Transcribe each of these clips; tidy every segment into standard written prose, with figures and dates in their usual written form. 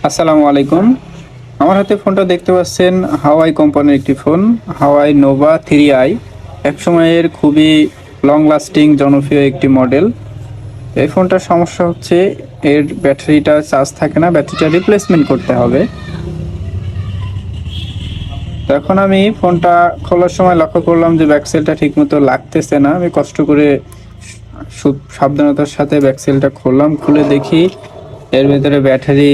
আসসালামু আলাইকুম। আমার হাতে ফোনটা দেখতে পাচ্ছেন হাওয়াই কোম্পানির একটি ফোন, হাওয়াই নোভা 3i। এক সময়ের খুবই লং লাস্টিং জনপ্রিয় একটি মডেল। এই ফোনটার সমস্যা হচ্ছে এর ব্যাটারিটা চার্জ থাকে না, ব্যাটারিটা রিপ্লেসমেন্ট করতে হবে। তো এখন আমি ফোনটা খোলার সময় লক্ষ্য করলাম যে ব্যাকসেলটা ঠিকমতো লাগতেছে না। আমি কষ্ট করে খুব সাবধানতার সাথে ব্যাকসেলটা খুললাম, খুলে দেখি এর ভেতরে ব্যাটারি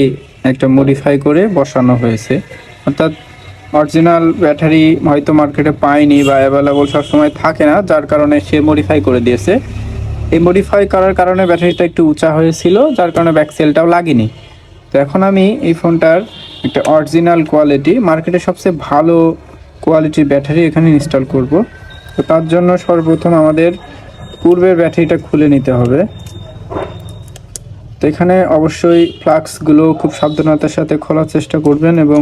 একটা মডিফাই করে বসানো হয়েছে। অর্থাৎ অরিজিনাল ব্যাটারি হয়তো মার্কেটে পায়নি বা অ্যাভেলেবল সবসময় থাকে না, যার কারণে সে মডিফাই করে দিয়েছে। এই মডিফাই করার কারণে ব্যাটারিটা একটু উঁচা হয়েছিল, যার কারণে ব্যাকসেলটাও লাগেনি। তো এখন আমি এই ফোনটার একটা অরিজিনাল কোয়ালিটি, মার্কেটে সবচেয়ে ভালো কোয়ালিটির ব্যাটারি এখানে ইনস্টল করব। তো তার জন্য সর্বপ্রথম আমাদের পূর্বের ব্যাটারিটা খুলে নিতে হবে। তো এখানে অবশ্যই ফ্লাক্সগুলো খুব সাবধানতার সাথে খোলার চেষ্টা করবেন এবং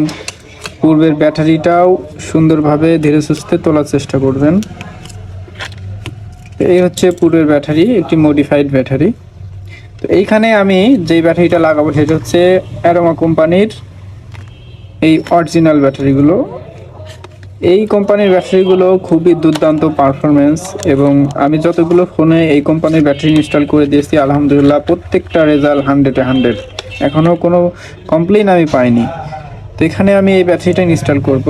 পূর্বের ব্যাটারিটাও সুন্দরভাবে ধীরে সুস্থে তোলার চেষ্টা করবেন। এই হচ্ছে পূর্বের ব্যাটারি, একটি মডিফাইড ব্যাটারি। তো এইখানে আমি যেই ব্যাটারিটা লাগাবো সেটা হচ্ছে অ্যারোমা কোম্পানির এই অরিজিনাল ব্যাটারিগুলো। এই কোম্পানির ব্যাটারিগুলো খুবই দুর্দান্ত পারফরমেন্স এবং আমি যতগুলো ফোনে এই কোম্পানির ব্যাটারি ইনস্টল করে দিয়েছি আলহামদুলিল্লাহ প্রত্যেকটা রেজাল্ট 100-এ 100। এখনও কোনো কমপ্লেন আমি পাইনি। তো এখানে আমি এই ব্যাটারিটা ইনস্টল করব।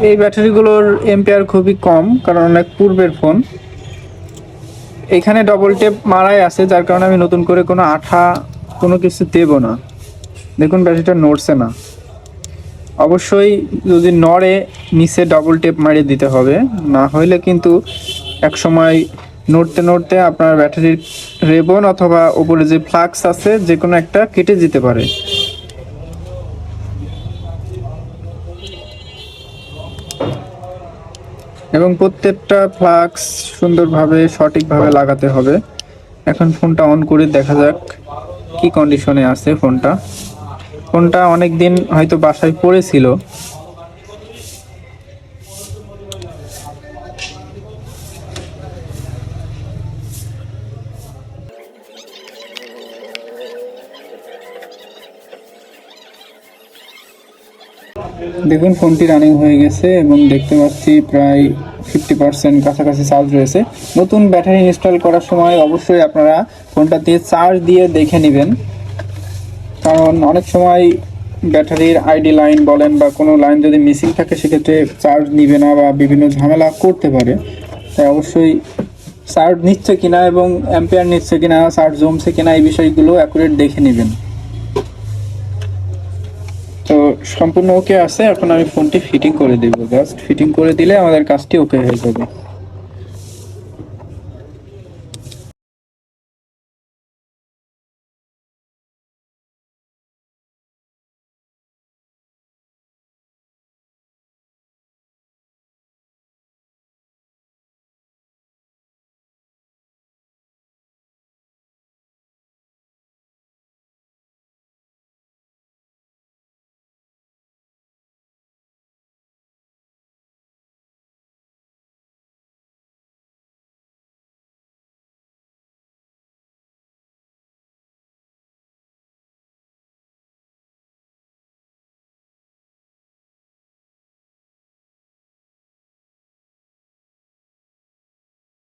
এই ব্যাটারিগুলোর এম্পিয়ার খুবই কম, কারণ অনেক পূর্বের ফোন। এখানে ডবল টেপ মারাই আছে, যার কারণে আমি নতুন করে কোনো আঠা কোনো কিছু দেব না। দেখুন ব্যাটারিটা নড়ছে না। অবশ্যই যদি নড়ে নিচে ডবল টেপ মারিয়ে দিতে হবে, না হলে কিন্তু এক সময় নড়তে নড়তে আপনার ব্যাটারির রেবন অথবা উপরে যে ফ্লাক্স আছে যে কোনো একটা কেটে যেতে পারে। এবং প্রত্যেকটা ফ্লাক্স সুন্দরভাবে সঠিকভাবে লাগাতে হবে। এখন ফোনটা অন করে দেখা যাক কি কন্ডিশনে আছে ফোনটা অনেক দিন হয়তো বাসায় পড়েছিল। দেখুন ফোনটি রানিং হয়ে গেছে এবং দেখতে পাচ্ছি প্রায় 50% কাছাকাছি চার্জ রয়েছে। নতুন ব্যাটারি ইনস্টল করার সময় অবশ্যই আপনারা ফোনটাতে চার্জ দিয়ে দেখে নেবেন, কারণ অনেক সময় ব্যাটারির আইডি লাইন বলেন বা কোনো লাইন যদি মিসিং থাকে সেক্ষেত্রে চার্জ নিবে না বা বিভিন্ন ঝামেলা করতে পারে। তাই অবশ্যই চার্জ নিচ্ছে কিনা এবং অ্যাম্পিয়ার নিচ্ছে কিনা, চার্জ জমছে কিনা, এই বিষয়গুলো অ্যাকুরেট দেখে নেবেন। তো সম্পূর্ণ ওকে আছে। এখন আমি ফোনটি ফিটিং করে দেবো, জাস্ট ফিটিং করে দিলে আমাদের কাজটি ওকে হয়ে যাবে।